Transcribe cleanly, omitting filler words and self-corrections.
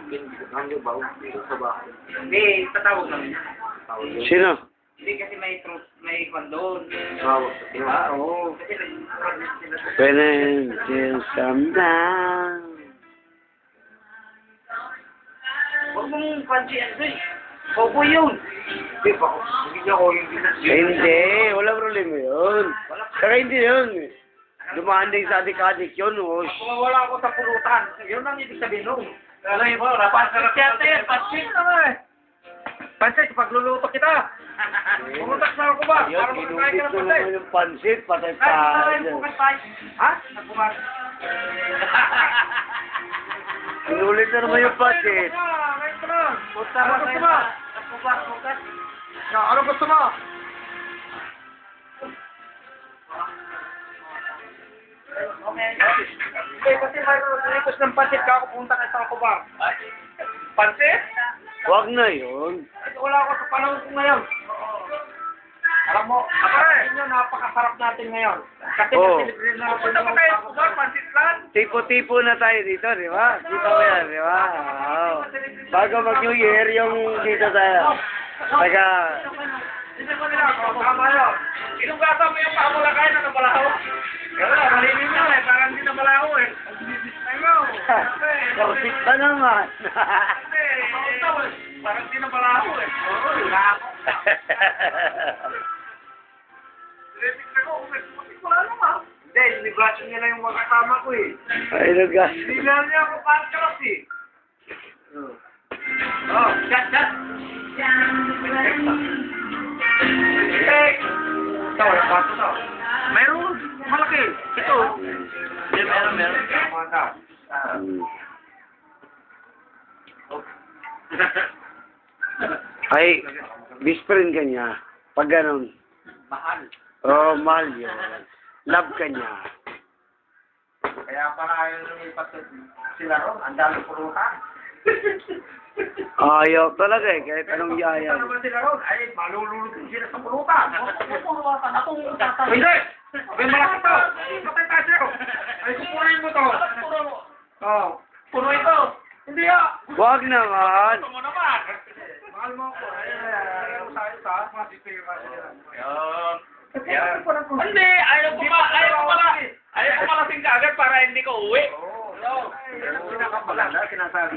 Hanggang ba? Dito sa bahay. Hindi, tatawag lang. Sino? Hindi kasi may kondon. Tawag sa diba? Oo. Kasi When until sometime. huwag mong pansiyan doon. Bobo yun. Hindi pa ako. Hindi niya ako yung Hindi, wala problema yun. Saka hindi yun. Dumaan din sa adik-adik yun, Osh. Kung wala ako sa pulutan, yun ang ibig sabihin nun. Alam mo, napasarap yata yan. Pansin naman eh. Pansin, pagluluto kita. Pumutak na ako ba? Yun, Para makakain ka inubit ng ko pansin. naman yung pansit, patay pa. Ay, bukas tayo. Ha? Nagbukas. Inulit na naman yung pansit. Punta mo gusto mo? Bukas. Ano gusto mo? Okay, kasi mayroon request ng pansit ka ako punta ka sa Kubar. Pansit? Huwag na yun. Wala ako sa panahon ko ngayon. Alam mo, inyo, napakasarap natin ngayon. Kasi na-celebrate na natin yung Kubar, pansit lang. Tipo-tipo na tayo dito, di ba? Dito ko yan, di ba? Oo. Bago mag-New Year, yung dito tayo. Taga... Hindi mo nila, tama yun. Inugasa mo yung pakamulakay na nabalaho. Kaya, malinis na eh, parang hindi nabalaho eh. Ayaw. Kautik pa naman. Parang hindi nabalaho eh. Oo, wala naman. Hindi, iniblasyon niya lang yung mga kasama ko eh. Ay, lugas. Hindi na niya ako pangkalas eh. Oh, shut. Ito, wala pa ito. Mayroon, malaki. Ito. Meron. Ay, best friend ka niya. Pag ganun. Mahal. Oh, mahal yun. Love ka niya. Kaya pala ayaw lumipat sila ron. Ang dami pulutan. Ayaw talaga eh, kahit anong yaya. Ano naman sila ron? Ay, malululutin sila sa pulutan. Pulutan akong tatay. Hindi! May malaki to. Patay tayo. Ay, kukunin mo to. Oh. Puno ito. Hindi ah. Huwag naman. Ito mo naman. Mahal mo ako. Ay, tayo sa masisira ka sila. Yan. Hindi, ayaw ko malasing ka agad para hindi ko uwi. Oo. Pinakapala na, sinasabi